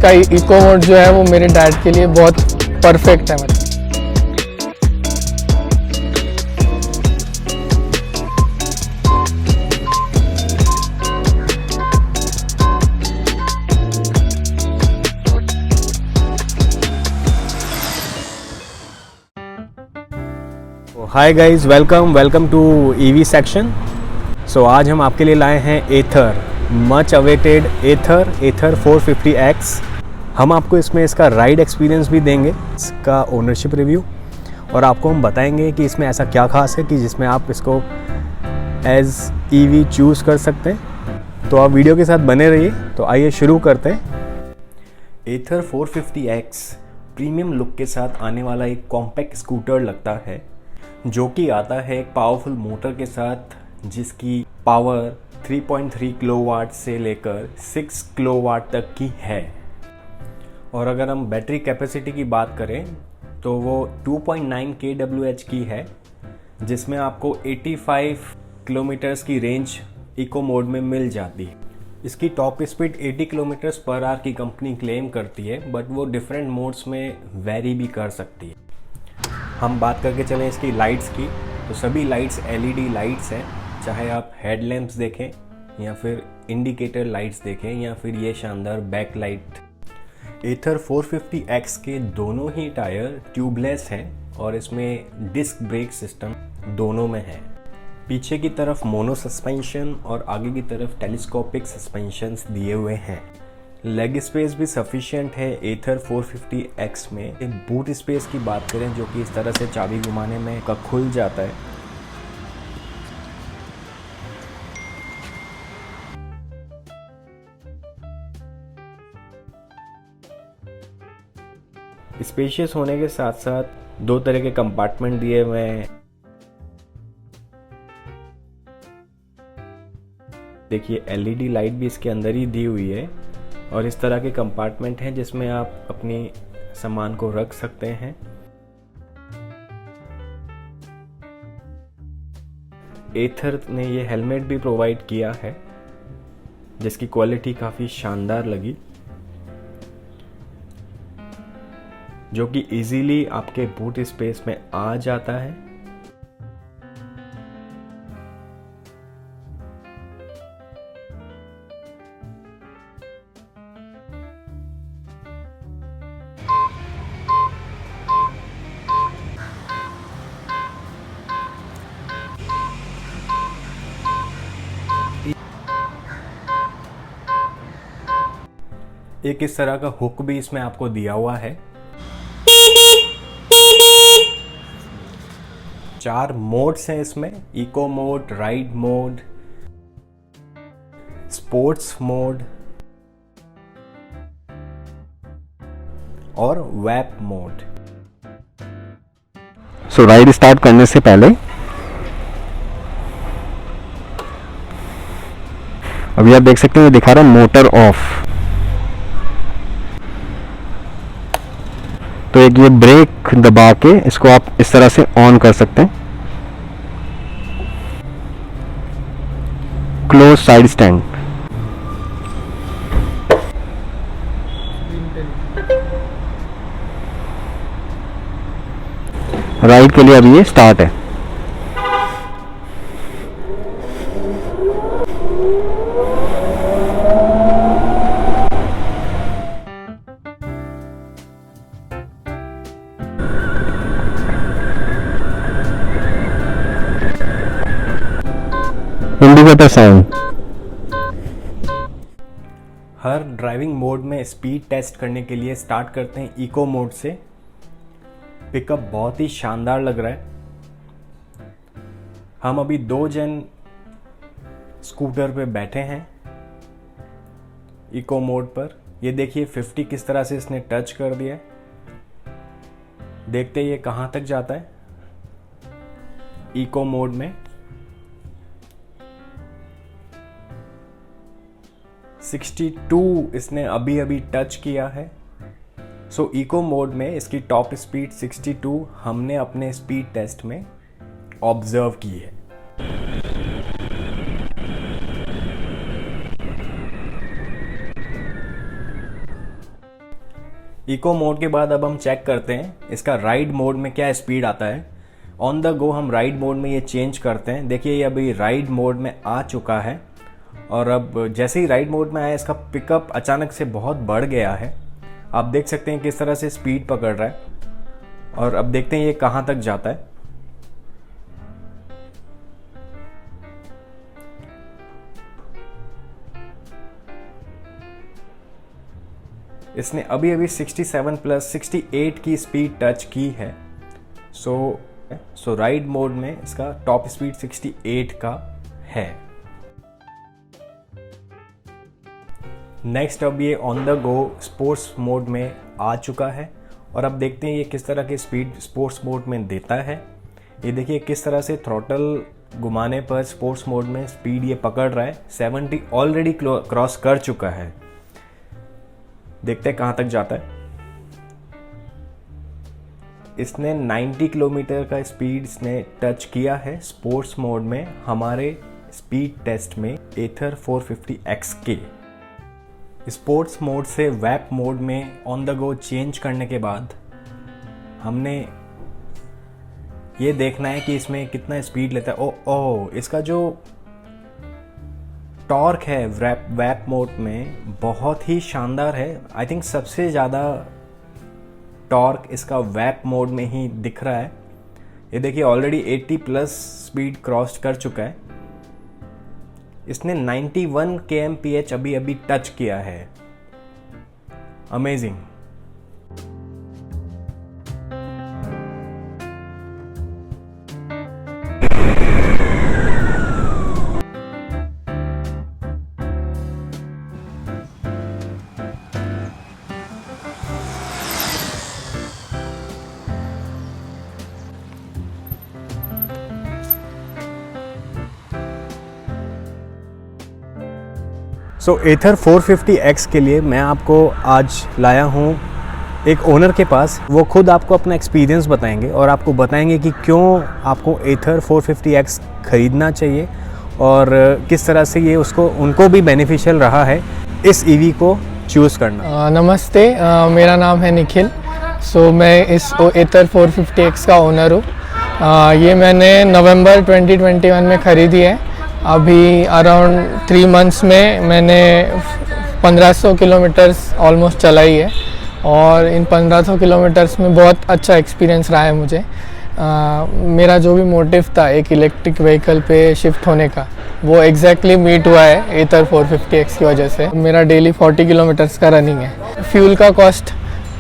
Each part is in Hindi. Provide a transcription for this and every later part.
इसका इको मोड जो है वो मेरे डैड के लिए बहुत परफेक्ट है। मतलब hi guys, welcome to EV section. So आज हम आपके लिए लाए हैं एथर, मच अवेटेड एथर 450X। हम आपको इसमें इसका राइड एक्सपीरियंस भी देंगे, इसका ओनरशिप रिव्यू, और आपको हम बताएंगे कि इसमें ऐसा क्या खास है कि जिसमें आप इसको एज ईवी चूज़ कर सकते हैं। तो आप वीडियो के साथ बने रहिए। तो आइए शुरू करते हैं। एथर 450X प्रीमियम लुक के साथ आने वाला एक कॉम्पैक्ट स्कूटर लगता है, जो कि आता है एक पावरफुल मोटर के साथ, जिसकी पावर 3.3 किलोवाट से लेकर 6 किलोवाट तक की है। और अगर हम बैटरी कैपेसिटी की बात करें तो वो 2.9 kWh की है, जिसमें आपको 85 किलोमीटर्स की रेंज इको मोड में मिल जाती है। इसकी top speed 80 kilometres per hour की कंपनी क्लेम करती है, बट वो डिफरेंट मोड्स में वेरी भी कर सकती है। हम बात करके चलें इसकी लाइट्स की, तो सभी लाइट्स LED लाइट्स हैं, चाहे आप हेडलैम्प्स देखें या फिर इंडिकेटर लाइट्स देखें या फिर ये शानदार बैक लाइट। एथर 450X के दोनों ही टायर ट्यूबलेस हैं और इसमें डिस्क ब्रेक सिस्टम दोनों में है। पीछे की तरफ मोनो सस्पेंशन और आगे की तरफ टेलीस्कोपिक सस्पेंशंस दिए हुए हैं। लेग स्पेस भी सफिशिएंट है एथर 450X में। एक बूट स्पेस की बात करें, जो कि इस तरह से चाबी घुमाने में का खुल जाता है। स्पेशियस होने के साथ साथ दो तरह के कंपार्टमेंट दिए हुए हैं। देखिए LED लाइट भी इसके अंदर ही दी हुई है, और इस तरह के कंपार्टमेंट हैं जिसमें आप अपनी सामान को रख सकते हैं। एथर ने ये हेलमेट भी प्रोवाइड किया है, जिसकी क्वालिटी काफ़ी शानदार लगी, जो कि इजीली आपके बूट स्पेस में आ जाता है। एक इस तरह का हुक भी इसमें आपको दिया हुआ है। 4 मोड्स हैं इसमें: eco mode, ride mode, sports mode और warp mode. So ride start करने से पहले अभी आप देख सकते हैं, दिखा रहा है मोटर ऑफ। तो एक ये ब्रेक दबा के इसको आप इस तरह से ऑन कर सकते हैं। Close side stand. राइड के लिए अभी ये स्टार्ट है। Indicator sound. हर ड्राइविंग मोड में स्पीड टेस्ट करने के लिए स्टार्ट करते हैं इको मोड से। पिकअप बहुत ही शानदार लग रहा है। हम अभी 2 जन स्कूटर पे बैठे हैं इको मोड पर। ये देखिए 50 किस तरह से इसने टच कर दिया है। देखते ये कहाँ तक जाता है इको मोड में। 62 इसने अभी अभी टच किया है। सो इको मोड में इसकी टॉप स्पीड 62 हमने अपने स्पीड टेस्ट में ऑब्जर्व की है। इको मोड के बाद अब हम चेक करते हैं इसका राइड मोड में क्या स्पीड आता है। ऑन द गो हम राइड मोड में ये चेंज करते हैं। देखिए ये अभी राइड मोड में आ चुका है और अब जैसे ही राइड मोड में आया इसका पिकअप अचानक से बहुत बढ़ गया है। आप देख सकते हैं किस तरह से स्पीड पकड़ रहा है और अब देखते हैं ये कहाँ तक जाता है। इसने अभी अभी 67 प्लस 68 की स्पीड टच की है। सो राइड मोड में इसका टॉप स्पीड 68 का है। नेक्स्ट अब ये on the go sports mode में आ चुका है और अब देखते हैं ये किस तरह की स्पीड स्पोर्ट्स मोड में देता है। ये देखिए किस तरह से थ्रॉटल घुमाने पर स्पोर्ट्स मोड में स्पीड ये पकड़ रहा है। 70 ऑलरेडी क्रॉस कर चुका है। देखते हैं कहाँ तक जाता है। इसने 90 किलोमीटर का स्पीड इसने टच किया है स्पोर्ट्स मोड में हमारे स्पीड टेस्ट में एथर 450X के। स्पोर्ट्स मोड से वैप मोड में ऑन द गो चेंज करने के बाद हमने ये देखना है कि इसमें कितना स्पीड लेता है। ओह इसका जो टॉर्क है वैप मोड में बहुत ही शानदार है। आई थिंक सबसे ज़्यादा टॉर्क इसका वैप मोड में ही दिख रहा है। ये देखिए ऑलरेडी 80 प्लस स्पीड क्रॉस कर चुका है। इसने 91 kmph अभी अभी टच किया है। अमेजिंग। सो एथर 450X के लिए मैं आपको आज लाया हूँ एक ओनर के पास। वो खुद आपको अपना एक्सपीरियंस बताएंगे और आपको बताएंगे कि क्यों आपको एथर 450X ख़रीदना चाहिए और किस तरह से ये उनको भी बेनिफिशियल रहा है इस ईवी को चूज़ करना। नमस्ते, मेरा नाम है निखिल। मैं इस एथर 450X का ओनर हूँ। ये मैंने नवंबर 2021 में ख़रीदी है। अभी अराउंड 3 मंथ्स में मैंने 1500 किलोमीटर्स ऑलमोस्ट चलाई है और इन 1500 किलोमीटर्स में बहुत अच्छा एक्सपीरियंस रहा है मुझे। मेरा जो भी मोटिव था एक इलेक्ट्रिक व्हीकल पे शिफ्ट होने का, वो एग्जैक्टली मीट हुआ है एथर 450X की वजह से। मेरा डेली 40 किलोमीटर्स का रनिंग है। फ्यूल का कॉस्ट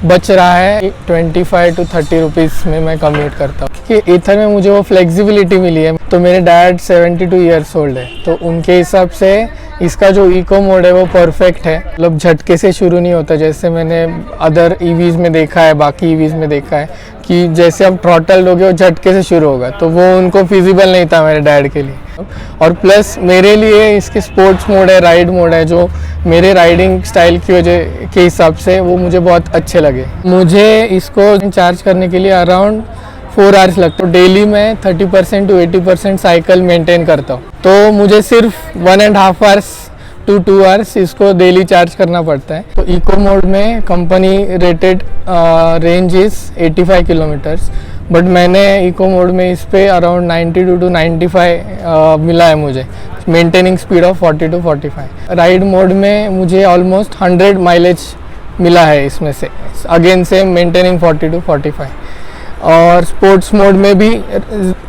बच रहा है 25 to 30 रुपीज़ में मैं कम्यूट करता हूँ कि एथर में मुझे वो फ्लेक्सिबिलिटी मिली है। तो मेरे डैड 72 ईयर्स ओल्ड है, तो उनके हिसाब से इसका जो इको मोड है वो परफेक्ट है। मतलब झटके से शुरू नहीं होता जैसे मैंने अदर ईवीज़ में देखा है, बाकी ईवीज़ में देखा है कि जैसे अब थ्रॉटल दोगे वो झटके से शुरू होगा, तो वो उनको फिजिबल नहीं था मेरे डैड के लिए। और प्लस मेरे लिए इसके स्पोर्ट्स मोड है, राइड मोड है, जो मेरे राइडिंग स्टाइल की वजह के हिसाब से वो मुझे बहुत अच्छे लगे। मुझे इसको चार्ज करने के लिए अराउंड 4 आवर्स लगता है। डेली मैं 30% to 80% साइकिल मेंटेन करता हूँ, तो मुझे सिर्फ 1.5 आवर्स to 2 आवर्स इसको डेली चार्ज करना पड़ता है। तो इको मोड में company rated range is 85 kilometres, but मैंने इको मोड में इस पे अराउंड 92 to 95 मिला है मुझे, maintaining speed of 40 to 45। Ride mode में मुझे ऑलमोस्ट 100 माइलेज मिला है इसमें से, अगेन से मेंटेनिंग 40 to 45। और स्पोर्ट्स मोड में भी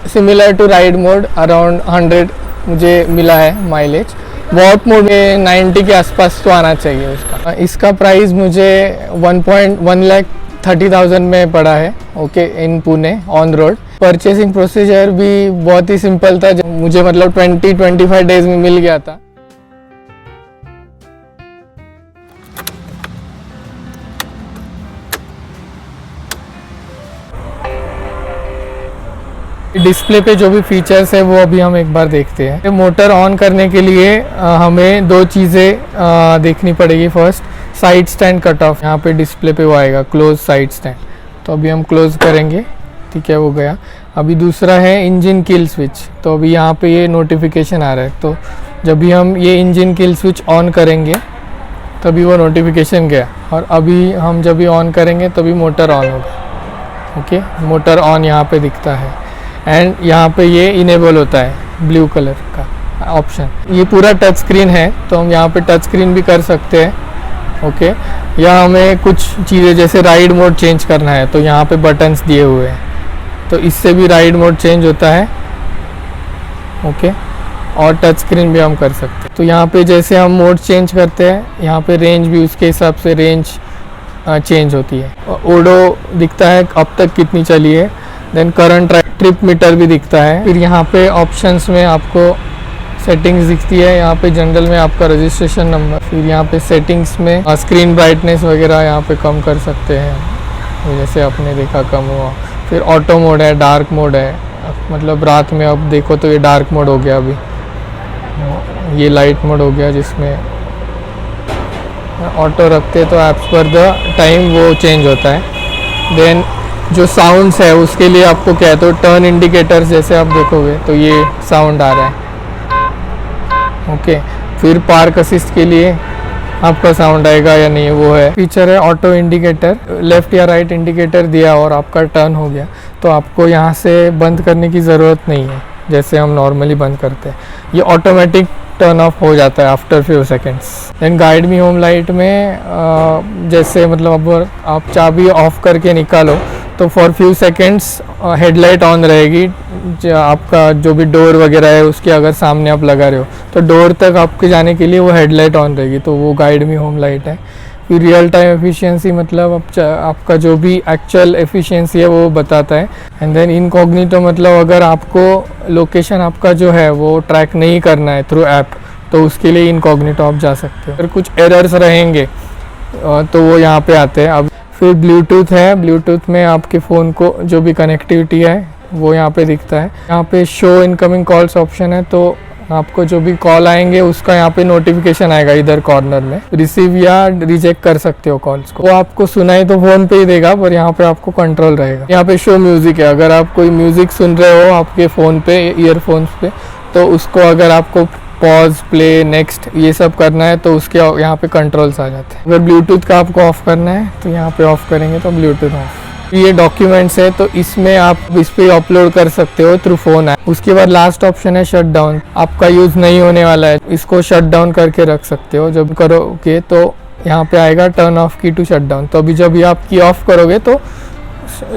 similar to ride mode around 100 मुझे मिला है माइलेज। वॉट मोड में 90 के आसपास तो आना चाहिए उसका। इसका प्राइस मुझे 1,30,000 में पड़ा है, okay, in Pune on road. Purchasing procedure भी बहुत ही सिंपल था, मुझे मतलब 20-25 डेज में मिल गया था। डिस्प्ले पे जो भी फीचर्स है वो अभी हम एक बार देखते हैं। मोटर ऑन करने के लिए हमें 2 चीज़ें देखनी पड़ेगी। First, side stand cut off, यहाँ पे डिस्प्ले पे वो आएगा क्लोज साइड स्टैंड, तो अभी हम क्लोज करेंगे, ठीक है, वो गया। अभी दूसरा है इंजन किल स्विच, तो अभी यहाँ पे ये नोटिफिकेशन आ रहा है, तो जब भी हम ये इंजन किल स्विच ऑन करेंगे तभी वो नोटिफिकेशन गया। और अभी हम जब भी ऑन करेंगे तभी मोटर ऑन होगा। ओके, मोटर ऑन यहाँ पे दिखता है एंड यहाँ पे ये इनेबल होता है ब्लू कलर का ऑप्शन। ये पूरा टच स्क्रीन है तो हम यहाँ पे टच स्क्रीन भी कर सकते हैं। ओके, या हमें कुछ चीज़ें जैसे राइड मोड चेंज करना है तो यहाँ पे बटन्स दिए हुए हैं, तो इससे भी राइड मोड चेंज होता है। ओके, और टच स्क्रीन भी हम कर सकते हैं। तो यहाँ पे जैसे हम मोड चेंज करते हैं, यहाँ पे रेंज भी उसके हिसाब से रेंज चेंज होती है। ओडो दिखता है अब तक कितनी चली है, देन करंट ट्रिप मीटर भी दिखता है। फिर यहाँ पे ऑप्शंस में आपको सेटिंग्स दिखती है, यहाँ पे जनरल में आपका रजिस्ट्रेशन नंबर, फिर यहाँ पे सेटिंग्स में स्क्रीन ब्राइटनेस वगैरह यहाँ पे कम कर सकते हैं, जैसे आपने देखा कम हुआ। फिर ऑटो मोड है, डार्क मोड है, मतलब रात में अब देखो तो ये डार्क मोड हो गया, अभी ये लाइट मोड हो गया, जिसमें ऑटो रखते तो एप्स पर द टाइम वो चेंज होता है। देन जो साउंड्स है उसके लिए आपको क्या है, तो टर्न इंडिकेटर्स जैसे आप देखोगे तो ये साउंड आ रहा है। ओके, फिर पार्क असिस्ट के लिए आपका साउंड आएगा या नहीं, वो है। फीचर है ऑटो इंडिकेटर, लेफ़्ट या राइट इंडिकेटर दिया और आपका टर्न हो गया तो आपको यहाँ से बंद करने की ज़रूरत नहीं है, जैसे हम नॉर्मली बंद करते हैं। ये ऑटोमेटिक टर्न ऑफ हो जाता है after few seconds. Then guide me home light में जैसे मतलब अब आप चाबी ऑफ करके निकालो तो for few seconds headlight on रहेगी। आपका जो भी डोर वगैरह है उसके अगर सामने आप लगा रहे हो तो डोर तक आपके जाने के लिए वो हेडलाइट ऑन रहेगी, तो वो गाइड मी होम लाइट है। फिर रियल टाइम एफिशिएंसी, मतलब आपका जो भी एक्चुअल एफिशिएंसी है वो बताता है। एंड देन इनकॉग्निटो, मतलब अगर आपको लोकेशन आपका जो है वो ट्रैक नहीं करना है थ्रू ऐप तो उसके लिए इनकॉग्निटो आप जा सकते हो। अगर कुछ एरर्स रहेंगे तो वो यहाँ पे आते हैं। अब फिर ब्लूटूथ है, ब्लूटूथ में आपके फ़ोन को जो भी कनेक्टिविटी है वो यहाँ पे दिखता है। यहाँ पे शो इनकमिंग कॉल्स ऑप्शन है, तो आपको जो भी कॉल आएंगे उसका यहाँ पे नोटिफिकेशन आएगा इधर कॉर्नर में। रिसीव या रिजेक्ट कर सकते हो कॉल्स को, वो आपको सुनाई तो फ़ोन पे ही देगा पर यहाँ पे आपको कंट्रोल रहेगा। यहाँ पे शो म्यूज़िक है, अगर आप कोई म्यूज़िक सुन रहे हो आपके फ़ोन पे ईयरफोन्स पे तो उसको अगर आपको पॉज, प्ले, नेक्स्ट ये सब करना है तो उसके यहाँ पे कंट्रोल्स आ जाते हैं। अगर ब्लूटूथ का आपको ऑफ़ करना है तो यहाँ पे ऑफ़ करेंगे तो ब्लूटूथ ऑफ। ये डॉक्यूमेंट्स है तो इसमें आप इस पर अपलोड कर सकते हो थ्रू फोन ऐप। उसके बाद लास्ट ऑप्शन है शट डाउन, आपका यूज़ नहीं होने वाला है, इसको शट डाउन करके रख सकते हो। जब करोगे तो यहाँ पे आएगा टर्न ऑफ की टू शट डाउन, तो अभी जब भी आप की ऑफ करोगे तो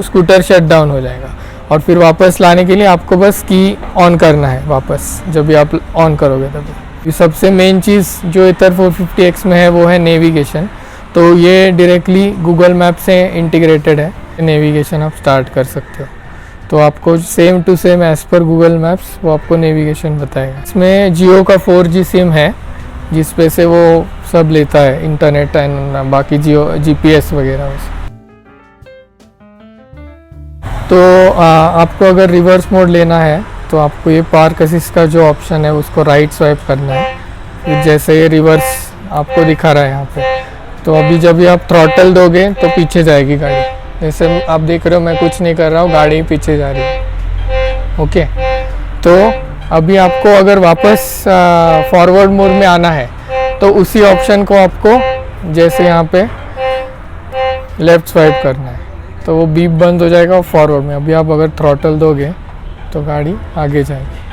स्कूटर शट डाउन हो जाएगा और फिर वापस लाने के लिए आपको बस की ऑन करना है वापस, जब भी आप ऑन करोगे तभी। ये सबसे मेन चीज़ जो एथर 450X में है वो है नेविगेशन, तो ये डायरेक्टली गूगल मैप से इंटीग्रेटेड है। नेविगेशन आप स्टार्ट कर सकते हो तो आपको सेम टू सेम एज़ पर गूगल मैप्स वो आपको नेविगेशन बताएगा। इसमें जियो का 4G सिम है जिस पे से वो सब लेता है, इंटरनेट एंड बाकी जियो GPS वगैरह उस। तो आपको अगर रिवर्स मोड लेना है तो आपको ये पार्क असिस्ट का जो ऑप्शन है उसको राइट स्वाइप करना है। फिर जैसे ये रिवर्स आपको दिखा रहा है यहाँ पे, तो अभी जब भी आप थ्रॉटल दोगे तो पीछे जाएगी गाड़ी। जैसे आप देख रहे हो मैं कुछ नहीं कर रहा हूँ, गाड़ी पीछे जा रही है। ओके, तो अभी आपको अगर वापस फॉरवर्ड मोड में आना है तो उसी ऑप्शन को आपको जैसे यहाँ पे लेफ़्ट स्वाइप करना है तो वो बीप बंद हो जाएगा फॉरवर्ड में। अभी आप अगर थ्रॉटल दोगे तो गाड़ी आगे जाएगी।